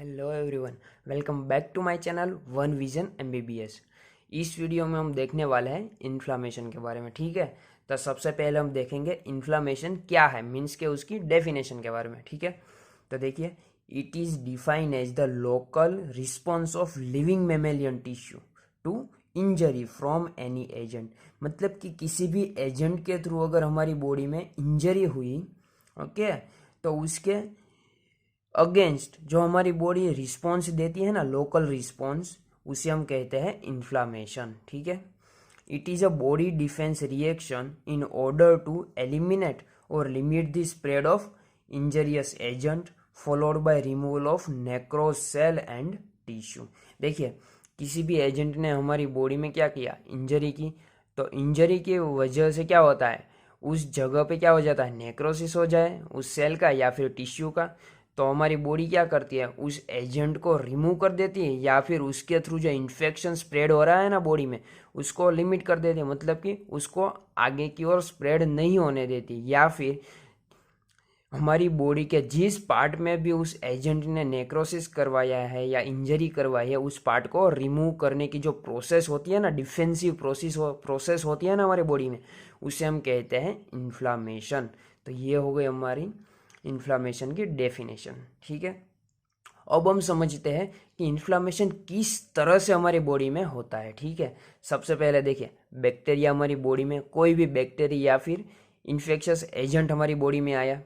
Hello everyone, welcome back to my channel One Vision MBBS. इस वीडियो में हम देखने वाले हैं इन्फ्लामेशन के बारे में। ठीक है, तो सबसे पहले हम देखेंगे इन्फ्लामेशन क्या है, मीन्स के उसकी डेफिनेशन के बारे में। ठीक है, तो देखिए, it is define as the local response of living mammalian tissue to injury from any agent. मतलब कि किसी भी एजेंट के थ्रू अगर हमारी बॉडी में इंजरी हुई, ओके, तो उसके अगेंस्ट जो हमारी बॉडी रिस्पॉन्स देती है ना, लोकल रिस्पॉन्स, उसे हम कहते हैं इन्फ्लामेशन। ठीक है, it is a body defence reaction in order to eliminate और limit the spread of injurious agent followed by removal of necrosed cell and tissue. देखिए, किसी भी एजेंट ने हमारी बॉडी में क्या किया, इंजरी की, तो इंजरी की वजह से क्या होता है, उस जगह पे क्या हो जाता है, नेक्रोसिस हो जाए उस सेल का या फिर टिश्यू का, तो हमारी बॉडी क्या करती है, उस एजेंट को रिमूव कर देती है या फिर उसके थ्रू जो इन्फेक्शन स्प्रेड हो रहा है ना बॉडी में, उसको लिमिट कर देती है। मतलब कि उसको आगे की ओर स्प्रेड नहीं होने देती, या फिर हमारी बॉडी के जिस पार्ट में भी उस एजेंट ने नेक्रोसिस करवाया है या इंजरी करवाई है, उस पार्ट को रिमूव करने की जो प्रोसेस होती है ना, डिफेंसिव प्रोसेस होती है ना हमारे बॉडी में, उसे हम कहते हैं इन्फ्लामेशन। तो ये हो गई हमारी इन्फ्लामेशन की डेफिनेशन। ठीक है, अब हम समझते हैं कि इन्फ्लामेशन किस तरह से हमारी बॉडी में होता है। ठीक है, सबसे पहले देखिए, बैक्टीरिया हमारी बॉडी में, कोई भी बैक्टीरिया या फिर इन्फेक्शियस एजेंट हमारी बॉडी में आया,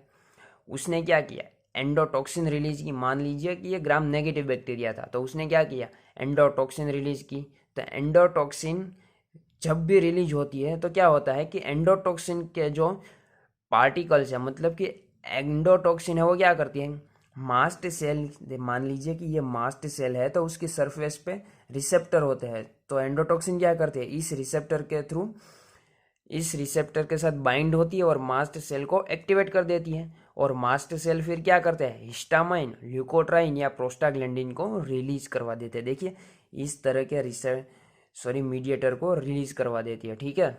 उसने क्या किया, एंडोटॉक्सिन रिलीज की। मान लीजिए कि ये ग्राम नेगेटिव बैक्टीरिया था, तो उसने क्या किया, एंडोटॉक्सिन रिलीज की। तो एंडोटॉक्सिन जब भी रिलीज होती है तो क्या होता है कि एंडोटॉक्सिन के जो पार्टिकल्स है, मतलब कि एंडोटॉक्सिन है, वो क्या करती है, मास्ट सेल, मान लीजिए कि ये मास्ट सेल है, तो उसकी सरफेस पे रिसेप्टर होते हैं। तो एंडोटॉक्सिन क्या करते हैं, इस रिसेप्टर के साथ बाइंड होती है और मास्ट सेल को एक्टिवेट कर देती है। और मास्ट सेल फिर क्या करते हैं, हिस्टामाइन, ल्यूकोट्राइन या प्रोस्टाग्लैंडिन को रिलीज करवा देते हैं। देखिए, इस तरह के मीडिएटर को रिलीज करवा देती है। ठीक है,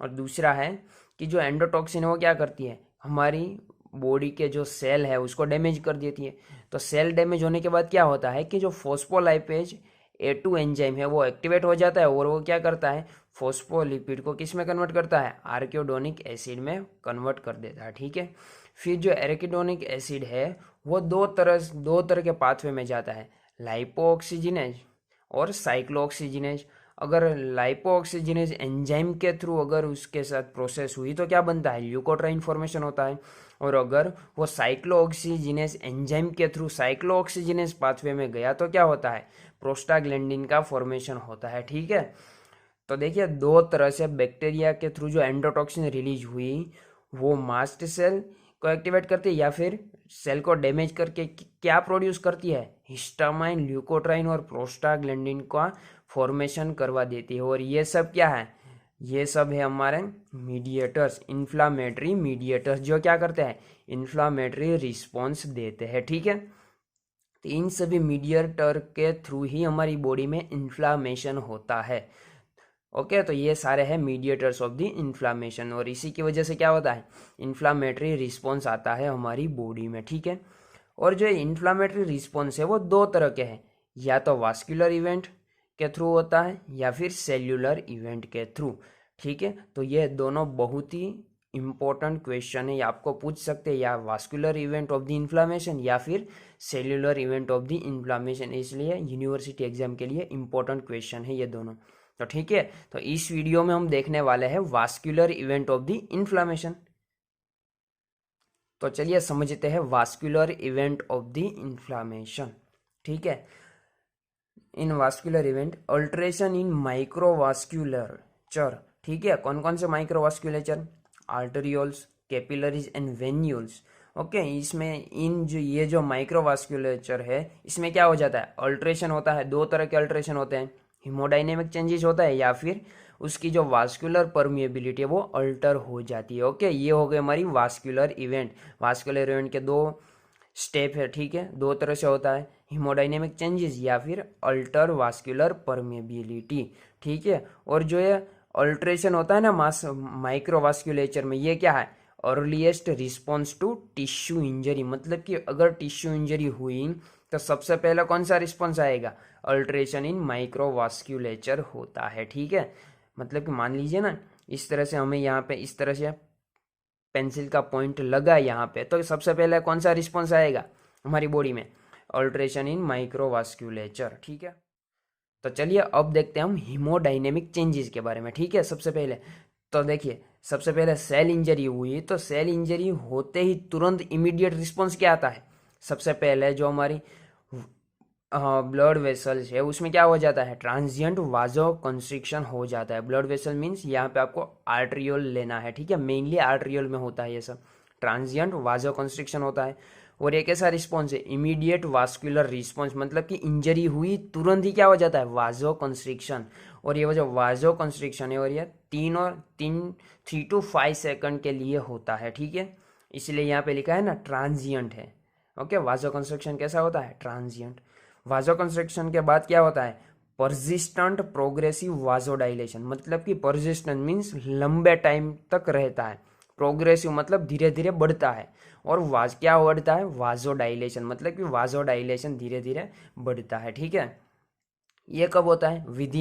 और दूसरा है कि जो एंडोटॉक्सिन है वो क्या करती है, हमारी बॉडी के जो सेल है उसको डैमेज कर देती है। तो सेल डैमेज होने के बाद क्या होता है कि जो फोस्फोलाइपेज A2 एंजाइम है वो एक्टिवेट हो जाता है, और वो क्या करता है, फोस्फोलिपिड को किस में कन्वर्ट करता है, आर्किडोनिक एसिड में कन्वर्ट कर देता है। ठीक है, फिर जो एराकिडोनिक एसिड है वो दो तरह के पाथवे में जाता है, लाइपोऑक्सीजिनेज और साइक्लोऑक्सीजिनेज। अगर लाइपोऑक्सीजिनेज एंजाइम के थ्रू अगर उसके साथ प्रोसेस हुई तो क्या बनता है, ल्यूकोट्राइन फॉर्मेशन होता है। और अगर वो साइक्लोऑक्सीजिनेज एंजाइम के थ्रू साइक्लोऑक्सीजिनेज पाथवे में गया तो क्या होता है, प्रोस्टाग्लैंडिन का फॉर्मेशन होता है। ठीक है, तो देखिए, दो तरह से बैक्टीरिया के थ्रू जो एंडोटॉक्सिन रिलीज हुई, वो मास्ट सेल को एक्टिवेट करती है या फिर सेल को डैमेज करके क्या प्रोड्यूस करती है, हिस्टामाइन, ल्यूकोट्राइन और प्रोस्टाग्लैंडिन का फॉर्मेशन करवा देती है। और ये सब क्या है, ये सब है हमारे मीडिएटर्स, इन्फ्लामेटरी मीडिएटर्स, जो क्या करते हैं, इन्फ्लामेटरी रिस्पॉन्स देते हैं। ठीक है, तो इन सभी मीडिएटर के थ्रू ही हमारी बॉडी में इन्फ्लामेशन होता है। ओके, तो ये सारे हैं मीडिएटर्स ऑफ द इन्फ्लामेशन, और इसी की वजह से क्या होता है, इन्फ्लामेटरी रिस्पॉन्स आता है हमारी बॉडी में। ठीक है, और जो इन्फ्लामेटरी रिस्पॉन्स है वो दो तरह के हैं, या तो वास्कुलर इवेंट के थ्रू होता है या फिर सेल्यूलर इवेंट के थ्रू। ठीक है, तो ये दोनों बहुत ही इंपॉर्टेंट क्वेश्चन है, ये आपको पूछ सकते हैं, या vascular event of the inflammation या फिर cellular event of the inflammation, इसलिए यूनिवर्सिटी एग्जाम के लिए इंपॉर्टेंट क्वेश्चन है ये दोनों। तो ठीक है, तो इस वीडियो में हम देखने वाले हैं vascular event of the inflammation. तो चलिए समझते हैं vascular event of the inflammation. ठीक है, in vascular event, alteration in microvasculature. ठीक है, कौन कौन से microvasculature, arterioles, capillaries and venules. Okay, इसमें ये जो माइक्रोवास्कुलरचर है, इसमें क्या हो जाता है, अल्ट्रेशन होता है। दो तरह के अल्ट्रेशन होते हैं, हिमोडाइनेमिक चेंजेस होता है या फिर उसकी जो वास्कुलर परमिएबिलिटी है वो अल्टर हो जाती है। ओके, ये हो गई हमारी वास्कुलर इवेंट। वास्कुलर इवेंट के दो स्टेप है। ठीक है, दो तरह से होता है, हिमोडाइनेमिक चेंजेस या फिर अल्टर वास्कुलर परमेबिलिटी। ठीक है, और जो ये अल्ट्रेशन होता है ना माइक्रोवास्कुलेचर में, ये क्या है, earliest response to tissue injury. मतलब कि अगर टिश्यू इंजरी हुई तो सबसे पहले कौन सा रिस्पॉन्स आएगा, अल्ट्रेशन इन माइक्रोवास्क्यूलेचर होता है, ठीक है। मतलब कि मान लीजिए ना, इस तरह से हमें यहाँ पे इस तरह से पेंसिल का पॉइंट लगा यहाँ पे, तो सबसे पहले कौन सा रिस्पॉन्स आएगा हमारी बॉडी में, अल्ट्रेशन इन माइक्रोवास्क्यूलेचर, ठीक है। तो चलिए अब देखते हैं हम हीमोडाइनेमिक चेंजेस के बारे में, ठीक है। सबसे पहले तो देखिए, सबसे पहले सेल इंजरी हुई, तो सेल इंजरी होते ही तुरंत इमीडिएट रिस्पॉन्स क्या आता है, सबसे पहले जो हमारी ब्लड वेसल्स है उसमें क्या हो जाता है, ट्रांजिएंट वाजो कंस्ट्रिक्शन हो जाता है। ब्लड वेसल मीन्स यहाँ पे आपको आर्ट्रियोल लेना है, ठीक है, मेनली आर्ट्रियोल में होता है ये सब, ट्रांजिएंट वाजो कंस्ट्रिक्शन होता है। और एक ऐसा रिस्पॉन्स है इमीडिएट वास्कुलर रिस्पॉन्स, मतलब कि इंजरी हुई तुरंत ही क्या हो जाता है, वाजो कंस्ट्रिक्शन। और ये जो वाजो कंस्ट्रिक्शन है और ये 3 to 5 सेकंड के लिए होता है, ठीक है। इसलिए यहाँ पे लिखा है ना ट्रांजिएंट है, ओके। वाजो कंस्ट्रिक्शन कैसा होता है, ट्रांजिएंट। वाजो कंस्ट्रिक्शन के बाद क्या होता है, परसिस्टेंट प्रोग्रेसिव वाजोडाइलेशन, मतलब कि परसिस्टेंट मीन्स लंबे टाइम तक रहता है, प्रोग्रेसिव मतलब धीरे धीरे बढ़ता है, और वाज क्या बढ़ता है, वाजोडाइलेशन मतलब कि वाजोडाइलेशन धीरे धीरे बढ़ता है, ठीक है। ये कब होता है, with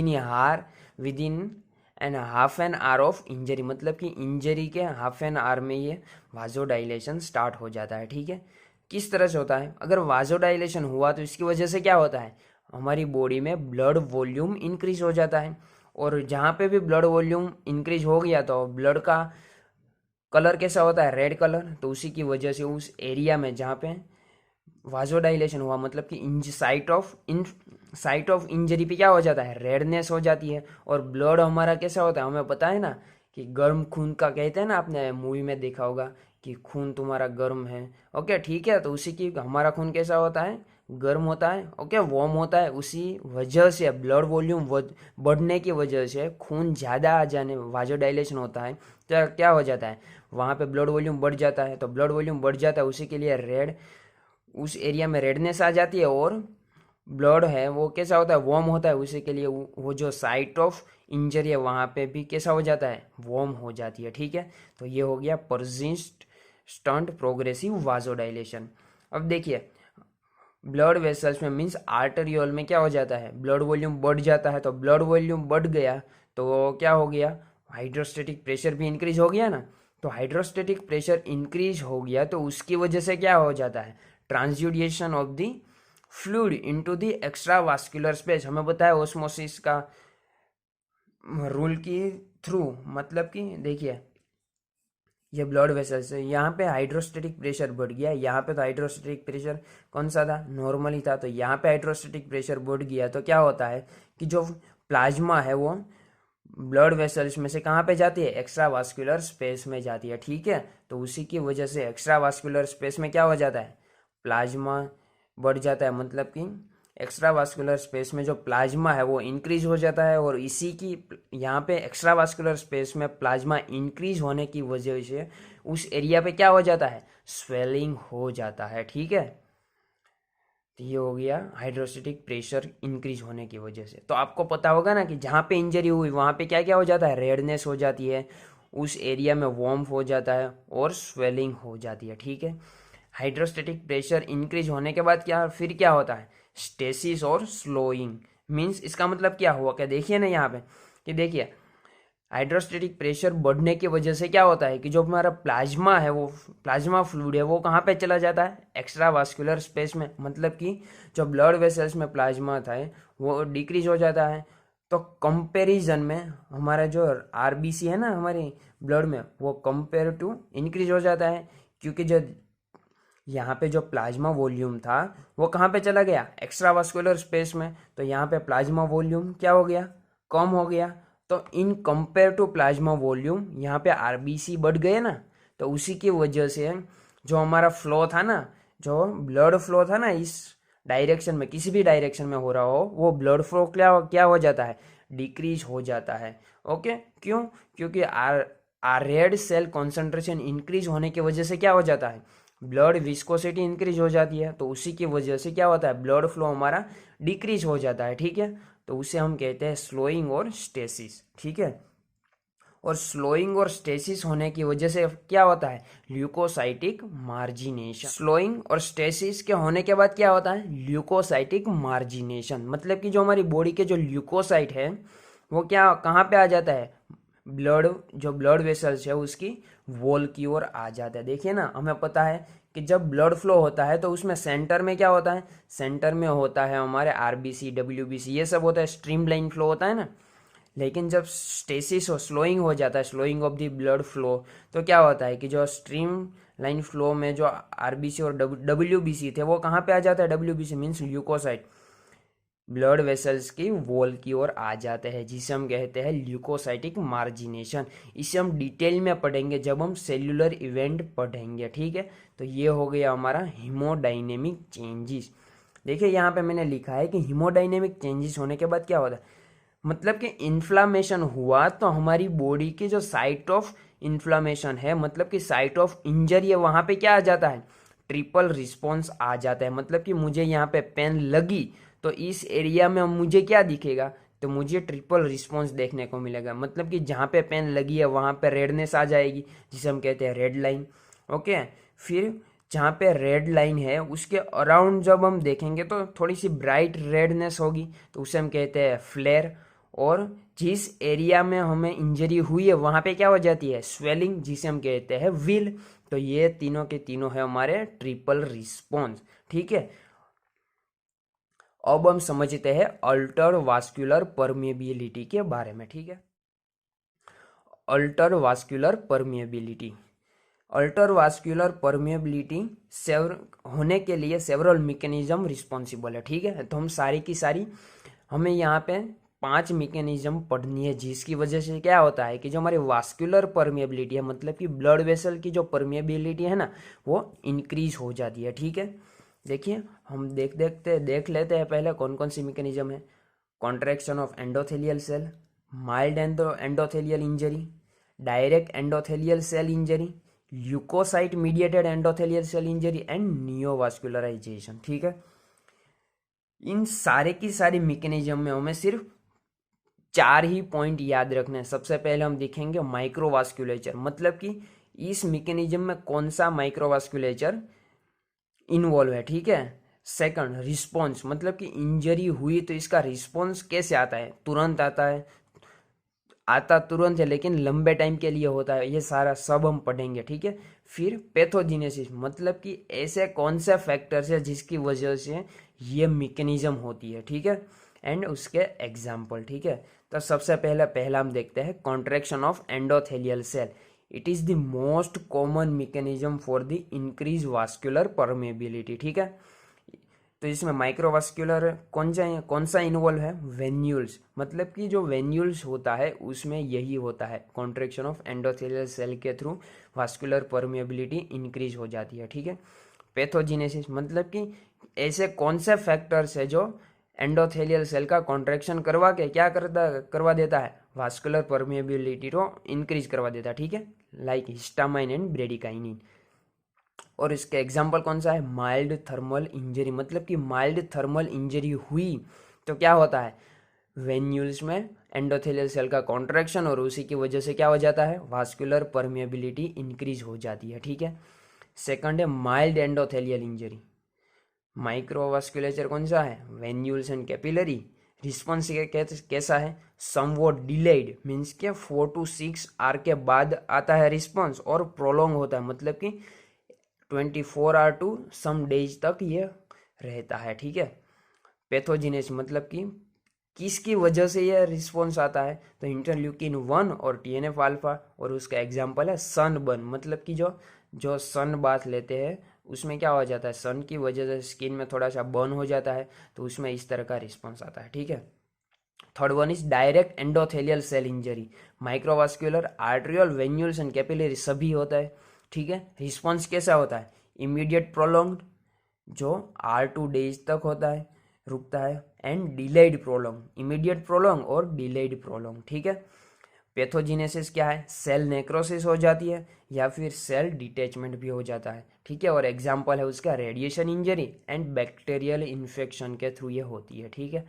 in an half an hour of injury, मतलब कि इंजरी के हाफ एन आवर में ये वाजोडाइलेशन स्टार्ट हो जाता है, ठीक है। किस तरह से होता है, अगर वाजोडाइलेशन हुआ तो इसकी वजह से क्या होता है, हमारी बॉडी में ब्लड वॉल्यूम इंक्रीज हो जाता है, और जहाँ पे भी ब्लड वॉल्यूम इंक्रीज हो गया तो ब्लड का कलर कैसा होता है, रेड कलर, तो उसी की वजह से उस एरिया में जहाँ पे वाजोडाइलेशन हुआ, मतलब कि साइट ऑफ इंजरी पे क्या हो जाता है, रेडनेस हो जाती है। और ब्लड हमारा कैसा होता है, हमें पता है ना कि गर्म खून का कहते हैं ना, आपने मूवी में देखा होगा कि खून तुम्हारा गर्म है, ओके, ठीक है। तो उसी की हमारा खून कैसा होता है, गर्म होता है, ओके, वार्म होता है। उसी वजह से ब्लड वॉल्यूम बढ़ने की वजह से खून ज़्यादा आ जाने, वाजोडाइलेशन होता है, तो क्या हो जाता है, वहाँ पे ब्लड वॉल्यूम बढ़ जाता है। तो ब्लड वॉल्यूम बढ़ जाता है, उसी के लिए उस एरिया में रेडनेस आ जाती है, और ब्लड है वो कैसा होता है, वार्म होता है, उसी के लिए वो जो साइट ऑफ इंजरी है वहाँ पे भी कैसा हो जाता है, वार्म हो जाती है, ठीक है। तो ये हो गया परसिस्टेंट प्रोग्रेसिव वाजोडाइलेशन। अब देखिए, ब्लड वेसल्स में मीन्स आर्टरियोल में क्या हो जाता है, ब्लड वॉल्यूम बढ़ जाता है। तो ब्लड वॉल्यूम बढ़ गया तो क्या हो गया, हाइड्रोस्टेटिक प्रेशर भी इंक्रीज हो गया ना। तो हाइड्रोस्टेटिक प्रेशर इंक्रीज हो गया तो उसकी वजह से क्या हो जाता है, transudation of the fluid into the extra vascular space. हमें बताया ओस्मोसिस का रूल की थ्रू, मतलब कि देखिए, ये ब्लड वेसल्स है, यहाँ पे हाइड्रोस्टेटिक प्रेशर बढ़ गया, यहाँ पे तो हाइड्रोस्टेटिक प्रेशर कौन सा था, नॉर्मल ही था। तो यहाँ पे हाइड्रोस्टेटिक प्रेशर बढ़ गया तो क्या होता है कि जो प्लाज्मा है वो ब्लड वेसल्स में से कहाँ पे जाती है, एक्स्ट्रा वास्कुलर स्पेस में जाती है, ठीक है। तो उसी की वजह से एक्स्ट्रा वास्कुलर स्पेस में क्या हो जाता है, प्लाज्मा बढ़ जाता है, मतलब कि एक्स्ट्रा वास्कुलर स्पेस में जो प्लाज्मा है वो इंक्रीज हो जाता है। और इसी की यहाँ पे एक्स्ट्रा वास्कुलर स्पेस में प्लाज्मा इंक्रीज होने की वजह से उस एरिया पे क्या हो जाता है, स्वेलिंग हो जाता है, ठीक है। तो ये हो गया हाइड्रोस्टेटिक प्रेशर इंक्रीज होने की वजह से। तो आपको पता होगा ना कि जहाँ पे इंजरी हुई वहाँ पे क्या क्या हो जाता है, रेडनेस हो जाती है, उस एरिया में वार्म हो जाता है और स्वेलिंग हो जाती है, ठीक है। हाइड्रोस्टेटिक प्रेशर इंक्रीज होने के बाद क्या फिर क्या होता है, स्टेसिस और स्लोइंग। मीन्स इसका मतलब क्या हुआ, क्या देखिए ना यहाँ पे कि देखिए, हाइड्रोस्टेटिक प्रेशर बढ़ने की वजह से क्या होता है कि जो हमारा प्लाज्मा है, वो प्लाज्मा फ्लूइड है, वो कहाँ पे चला जाता है, एक्स्ट्रा वास्कुलर स्पेस में, मतलब कि जो ब्लड वेसल्स में प्लाज्मा था वो डिक्रीज हो जाता है। तो कंपैरिजन में हमारा जो आरबीसी है ना हमारे ब्लड में, वो कंपेयर टू इंक्रीज हो जाता है, क्योंकि जो यहाँ पे जो प्लाज्मा वॉल्यूम था वो कहाँ पे चला गया, एक्स्ट्रा वास्कुलर स्पेस में। तो यहाँ पे प्लाज्मा वॉल्यूम क्या हो गया, कम हो गया। तो in compare to plasma volume यहाँ पे आरबीसी बढ़ गए ना। तो उसी की वजह से जो हमारा फ्लो था ना, जो ब्लड फ्लो था ना इस डायरेक्शन में, किसी भी डायरेक्शन में हो रहा हो, वो ब्लड फ्लो क्या हो जाता है, डिक्रीज हो जाता है, ओके। क्यों, क्योंकि R red cell concentration increase होने की वजह से क्या हो जाता है, ब्लड विस्कोसिटी इंक्रीज हो जाती है। तो उसी की वजह से क्या होता है, ब्लड फ्लो हमारा डिक्रीज हो जाता है, ठीक है। तो उसे हम कहते हैं स्लोइंग और स्टेसिस, ठीक है। और स्लोइंग और स्टेसिस होने की वजह से क्या होता है, ल्यूकोसाइटिक मार्जिनेशन। स्लोइंग और स्टेसिस के होने के बाद क्या होता है, ल्यूकोसाइटिक मार्जिनेशन, मतलब कि जो हमारी बॉडी के जो ल्यूकोसाइट है वो क्या कहाँ पे आ जाता है, ब्लड, जो ब्लड वेसल्स है उसकी वॉल की ओर आ जाता है। देखिए ना, हमें पता है कि जब ब्लड फ्लो होता है तो उसमें सेंटर में क्या होता है, सेंटर में होता है हमारे आरबीसी, डब्ल्यूबीसी, ये सब होता है, स्ट्रीम लाइन फ्लो होता है ना। लेकिन जब स्टेसिस हो, स्लोइंग हो जाता है, slowing of the blood flow, तो क्या होता है कि जो स्ट्रीम लाइन फ्लो में जो आरबीसी और डब्ल्यूबीसी थे वो कहाँ पे आ जाता है, WBC means leucocyte, blood vessels की वॉल की ओर आ जाते हैं, जिसे हम कहते हैं ल्यूकोसाइटिक मार्जिनेशन। इसे हम डिटेल में पढ़ेंगे जब हम सेल्यूलर इवेंट पढ़ेंगे, ठीक है। तो ये हो गया हमारा हीमोडाइनेमिक चेंजेस। देखिए यहाँ पे मैंने लिखा है कि हीमोडाइनेमिक चेंजेस होने के बाद क्या होता है, मतलब कि इन्फ्लामेशन हुआ तो हमारी बॉडी की जो साइट ऑफ इन्फ्लामेशन है, मतलब कि साइट ऑफ इंजरी है, वहाँ पे क्या आ जाता है, ट्रिपल रिस्पॉन्स आ जाता है। मतलब कि मुझे यहाँ पे पेन लगी तो इस एरिया में मुझे क्या दिखेगा, तो मुझे ट्रिपल रिस्पॉन्स देखने को मिलेगा। मतलब कि जहाँ पे पेन लगी है वहाँ पे रेडनेस आ जाएगी, जिसे हम कहते हैं रेड लाइन। ओके, फिर जहाँ पे रेड लाइन है उसके अराउंड जब हम देखेंगे तो थोड़ी सी ब्राइट रेडनेस होगी, तो उसे हम कहते हैं फ्लेयर। और जिस एरिया में हमें इंजरी हुई है वहाँ पे क्या हो जाती है, स्वेलिंग, जिसे हम कहते हैं विल। तो ये तीनों के तीनों है हमारे ट्रिपल रिस्पॉन्स, ठीक है। अब हम समझते हैं अल्टर वास्कुलर परमिएबिलिटी के बारे में, ठीक है। Alter vascular permeability, alter vascular permeability होने के लिए सेवरल मैकेनिज्म रिस्पॉन्सिबल है, ठीक है। तो हम सारी की सारी हमें यहाँ पे 5 मैकेनिज्म पढ़नी है, जिसकी वजह से क्या होता है कि जो हमारी वास्कुलर परमिएबिलिटी है, मतलब कि ब्लड वेसल की जो परमिएबिलिटी है ना, वो इंक्रीज हो जाती है, ठीक है। देखिए हम देख लेते हैं पहले कौन कौन सी मैकेनिज्म है। Contraction of endothelial cell, mild endothelial injury, direct endothelial cell injury, leukocyte mediated endothelial cell injury and neovascularization, ठीक है। इन सारे की सारी मैकेनिज्म में हमें सिर्फ 4 ही पॉइंट याद रखना है। सबसे पहले हम देखेंगे माइक्रोवास्कुलेचर, मतलब कि इस मैकेनिज्म में कौन सा माइक्रोवास्कुलेचर इन्वॉल्व है, ठीक है। सेकंड, रिस्पॉन्स, मतलब कि इंजरी हुई तो इसका रिस्पॉन्स कैसे आता है, तुरंत आता तुरंत है लेकिन लंबे टाइम के लिए होता है, ये सारा सब हम पढ़ेंगे, ठीक है। फिर पैथोजेनेसिस, मतलब कि ऐसे कौन से फैक्टर्स है जिसकी वजह से ये मैकेनिज्म होती है, ठीक है, एंड उसके एग्जाम्पल, ठीक है। तो सबसे पहला हम देखते हैं contraction of endothelial cell. It is the most common mechanism for the increase vascular permeability, ठीक है। तो इसमें माइक्रोवास्कुलर कौन सा इन्वॉल्व है, वेन्यूल्स, मतलब कि जो वेन्यूल्स होता है उसमें यही होता है, कॉन्ट्रैक्शन ऑफ एंडोथेलियल सेल के थ्रू वास्कुलर परमिएबिलिटी इंक्रीज हो जाती है, ठीक है। पैथोजिनेसिस, मतलब कि ऐसे कौन से फैक्टर्स है जो एंडोथेलियल सेल का कॉन्ट्रैक्शन करवा के क्या करवा देता है, वास्कुलर परमिएबिलिटी को इंक्रीज करवा देता है, ठीक है, लाइक हिस्टामाइन एंड ब्रेडिकाइनिन। और इसके एग्जाम्पल कौन सा है, माइल्ड थर्मल इंजरी, मतलब कि माइल्ड थर्मल इंजरी हुई तो क्या होता है, वेन्यूल्स में एंडोथेलियल सेल का कॉन्ट्रैक्शन और उसी की वजह से क्या हो जाता है, वास्कुलर परमिएबिलिटी इंक्रीज हो जाती है, ठीक है। सेकंड है माइल्ड एंडोथेलियल इंजरी, माइक्रोवास्कुलेचर कौन सा है, वेन्यूल्स एंड कैपिलरी। रिस्पॉन्स कैसा है, समवॉट डिलेड, मीन्स के 4 to 6 आवर के बाद आता है रिस्पॉन्स, और प्रोलॉन्ग होता है, मतलब कि 24 आवर टू सम डेज तक ये रहता है, ठीक है। पैथोजिनेस, मतलब कि किसकी वजह से ये रिस्पॉन्स आता है, तो इंटरल्यूकिन 1 और टीएनएफ अल्फा, और उसका एग्जाम्पल है सनबर्न, मतलब कि जो सन बाथ लेते हैं उसमें क्या हो जाता है, सन की वजह से स्किन में थोड़ा सा बर्न हो जाता है, तो उसमें इस तरह का रिस्पॉन्स आता है, ठीक है। Third one is direct endothelial cell injury, microvascular, arterial, venules and capillary सभी होता है, ठीक है। रिस्पॉन्स कैसा होता है, इमीडिएट प्रोलॉन्ग्ड, जो R2 days तक होता है, रुकता है, and delayed prolong, immediate prolong और डिलेड प्रोलॉन्ग, ठीक है। पैथोजिनेसिस क्या है, सेल नेक्रोसिस हो जाती है या फिर सेल डिटैचमेंट भी हो जाता है, ठीक है। और एग्जाम्पल है उसका radiation injury and bacterial infection के थ्रू ये होती है, ठीक है।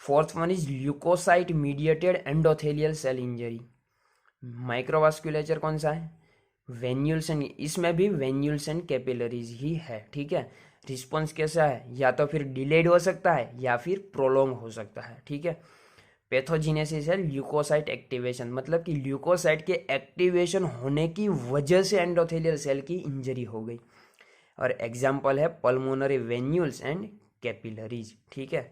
Fourth one is leukocyte mediated endothelial cell injury, microvasculature कौन सा है? वेन्यूल्स एंड, इसमें भी वेन्यूल्स एंड कैपिलरीज ही है, ठीक है। रिस्पॉन्स कैसा है? या तो फिर डिलेड हो सकता है या फिर प्रोलोंग हो सकता है, ठीक है। पैथोजिनेसिस है ल्यूकोसाइट एक्टिवेशन, मतलब कि ल्यूकोसाइट के एक्टिवेशन होने की वजह से एंडोथेलियल सेल की इंजरी हो गई। और एग्जाम्पल है पल्मोनरी वेन्यूल्स एंड कैपिलरीज, ठीक है।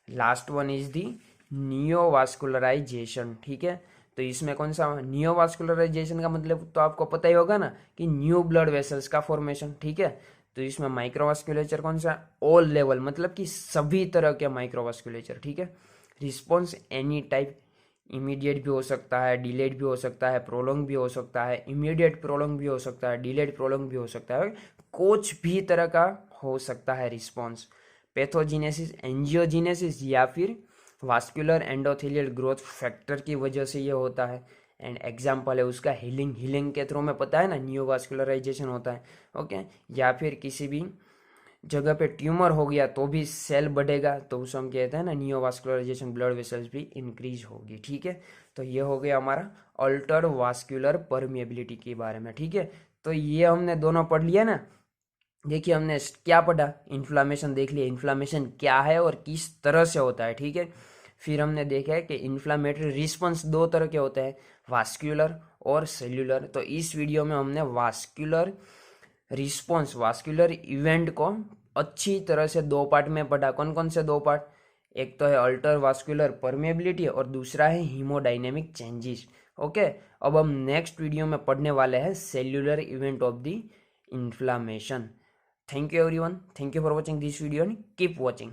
लास्ट वन इज दी नियोवास्कुलराइजेशन, ठीक है। तो इसमें कौन सा नियोवास्कुलराइजेशन का मतलब तो आपको पता ही होगा ना कि न्यू ब्लड वेसल्स का फॉर्मेशन, ठीक है। तो इसमें माइक्रोवास्कुलेचर कौन सा? ऑल लेवल, मतलब कि सभी तरह के माइक्रोवास्कुलेचर, ठीक है। रिस्पॉन्स एनी टाइप, इमीडिएट भी हो सकता है, डिलेड भी हो सकता है, प्रोलोंग भी हो सकता है, इमीडिएट प्रोलोंग भी हो सकता है, डिलेड प्रोलोंग भी हो सकता है, कुछ भी तरह का हो सकता है रिस्पॉन्स। पैथोजिनेसिस, एंजियोजिनेसिस या फिर वास्कुलर एंडोथेलियल ग्रोथ फैक्टर की वजह से ये होता है। एंड एग्जाम्पल है उसका हीलिंग, हीलिंग के थ्रू में पता है ना न्यूवास्कुलराइजेशन होता है, ओके। या फिर किसी भी जगह पे ट्यूमर हो गया तो भी सेल बढ़ेगा, तो उसे हम कहते हैं ना नियोवास्कुलराइजेशन, ब्लड वेसल्स भी इंक्रीज होगी, ठीक है। तो ये हो गया हमारा अल्टर्ड वास्कुलर परमिएबिलिटी के बारे में, ठीक है। तो ये हमने दोनों पढ़ लिया ना। देखिए हमने क्या पढ़ा, इन्फ्लामेशन देख लिया, इन्फ्लामेशन क्या है और किस तरह से होता है, ठीक है। फिर हमने देखा है कि इन्फ्लामेटरी रिस्पॉन्स दो तरह के होते हैं, वास्कुलर और सेल्यूलर। तो इस वीडियो में हमने वास्कुलर रिस्पॉन्स, वास्कुलर इवेंट को अच्छी तरह से दो पार्ट में पढ़ा। कौन कौन से दो पार्ट? एक तो है अल्टर वास्कुलर परमेबिलिटी और दूसरा है हीमोडाइनेमिक चेंजेस, ओके। अब हम नेक्स्ट वीडियो में पढ़ने वाले हैं cellular event of the inflammation. Thank you everyone. Thank you for watching this video and keep watching.